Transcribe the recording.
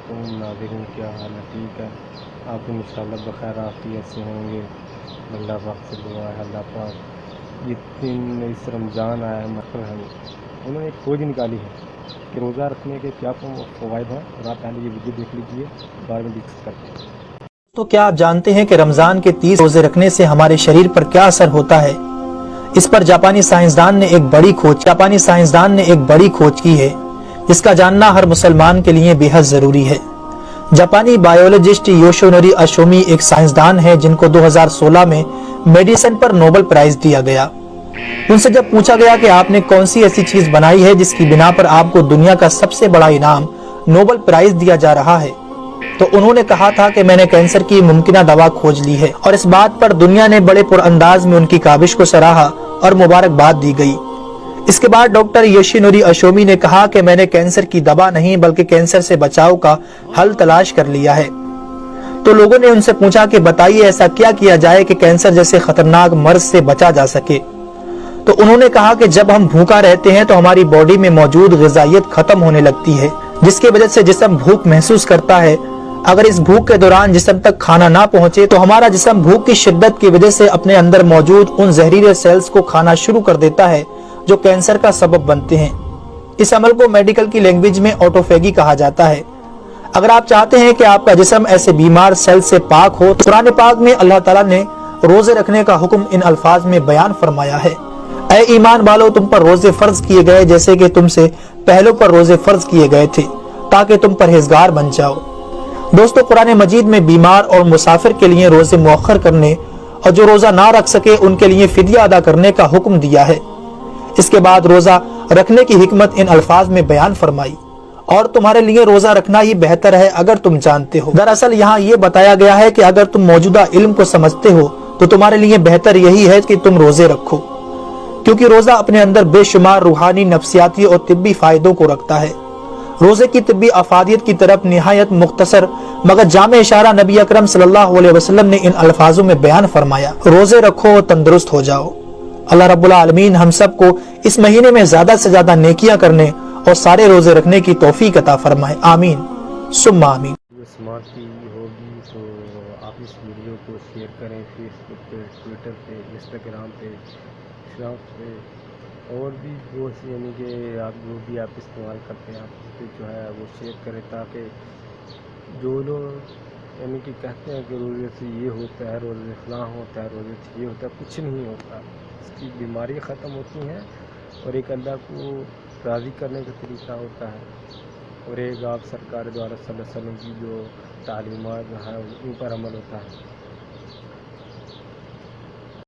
علیکم ناظرین، کیا حال ہے؟ ٹھیک ہے؟ آپ بھی انشاءاللہ بخیر عافیت سے ہوں گے۔ اللہ پاک سے دعا ہے، اللہ پاک جتنے اس رمضان آیا ہے محرم، انہوں نے ایک کھوج نکالی ہے کہ روزہ رکھنے کے کیا فوائد ہیں، اور آپ پہلے یہ ویڈیو دیکھ لیجئے، بعد میں ڈسکس کرتے ہیں۔ تو کیا آپ جانتے ہیں کہ رمضان کے 30 روزے رکھنے سے ہمارے شریر پر کیا اثر ہوتا ہے؟ اس پر جاپانی سائنسدان نے ایک بڑی کھوج کی ہے، جس کا جاننا ہر مسلمان کے لیے بے حد ضروری ہے۔ جاپانی بایولوجسٹ یوشونوری اشومی ایک سائنسدان ہے جن کو 2016 میں میڈیسن پر نوبل پرائز دیا گیا۔ ان سے جب پوچھا گیا کہ آپ نے کون سی ایسی چیز بنائی ہے جس کی بنا پر آپ کو دنیا کا سب سے بڑا انعام نوبل پرائز دیا جا رہا ہے، تو انہوں نے کہا تھا کہ میں نے کینسر کی ممکنہ دوا کھوج لی ہے، اور اس بات پر دنیا نے بڑے پر انداز میں ان کی کاوش کو سراہا اور مبارکباد دی گئی۔ اس کے بعد ڈاکٹر یوشینوری اشومی نے کہا کہ میں نے کینسر کی دوا نہیں بلکہ کینسر سے بچاؤ کا حل تلاش کر لیا ہے۔ تو لوگوں نے ان سے پوچھا کہ بتائیے ایسا کیا کیا جائے کہ کینسر جیسے خطرناک مرض سے بچا جا سکے؟ تو انہوں نے کہا کہ جب ہم بھوکا رہتے ہیں تو ہماری باڈی میں موجود غذائیت ختم ہونے لگتی ہے، جس کی وجہ سے جسم بھوک محسوس کرتا ہے۔ اگر اس بھوک کے دوران جسم تک کھانا نہ پہنچے تو ہمارا جسم بھوک کی شدت کی وجہ سے اپنے اندر موجود ان زہریلے سیلز کو کھانا شروع کر دیتا ہے جو کینسر کا سبب بنتے ہیں۔ اس عمل کو میڈیکل کی لینگویج میں آٹوفیگی کہا جاتا ہے۔ اگر آپ چاہتے ہیں کہ آپ کا جسم ایسے بیمار سیل سے پاک ہو تو قرآن پاک میں اللہ تعالیٰ نے روزے رکھنے کا حکم ان الفاظ میں بیان فرمایا ہے: اے ایمان والو، تم پر روزے فرض کیے گئے جیسے کہ تم سے پہلوں پر روزے فرض کیے گئے تھے تاکہ تم پرہیزگار بن جاؤ۔ دوستو، قرآن مجید میں بیمار اور مسافر کے لیے روزے مؤخر کرنے اور جو روزہ نہ رکھ سکے ان کے لیے فدیہ ادا کرنے کا حکم دیا ہے۔ اس کے بعد روزہ رکھنے کی حکمت ان الفاظ میں بیان فرمائی: اور تمہارے لیے روزہ رکھنا ہی بہتر ہے اگر تم جانتے ہو۔ دراصل یہاں یہ بتایا گیا ہے کہ اگر تم موجودہ علم کو سمجھتے ہو تو تمہارے لیے بہتر یہی ہے کہ تم روزے رکھو، کیونکہ روزہ اپنے اندر بے شمار روحانی، نفسیاتی اور طبی فائدوں کو رکھتا ہے۔ روزے کی طبی افادیت کی طرف نہایت مختصر مگر جامع اشارہ نبی اکرم صلی اللہ علیہ وسلم نے ان الفاظوں میں بیان فرمایا: روزے رکھو اور تندرست ہو جاؤ۔ اللہ رب العالمین ہم سب کو اس مہینے میں زیادہ سے زیادہ نیکیاں کرنے اور سارے روزے رکھنے کی توفیق عطا فرمائے، آمین ثم آمین۔ اسمارٹ ٹی وی ہوگی تو آپ اس ویڈیو کو شیئر کریں، فیس بک پہ، ٹویٹر پہ، انسٹاگرام پہ، اسنیپ پہ، اور بھی جو یعنی کہ آپ جو بھی آپ استعمال کرتے ہیں آپ اس پہ جو ہے وہ شیئر کریں، تاکہ جو لوگ یعنی کہ کہتے ہیں کہ روزے سے یہ ہوتا ہے، روزے سے فلاں ہوتا ہے، روزے سے یہ ہوتا ہے، کچھ نہیں ہوتا۔ اس کی بیماری ختم ہوتی ہیں اور ایک اللہ کو راضی کرنے کا طریقہ ہوتا ہے، اور ایک آپ سرکار دوارا صلی اللہ علیہ وسلم کی جو تعلیمات ہیں ان پر عمل ہوتا ہے۔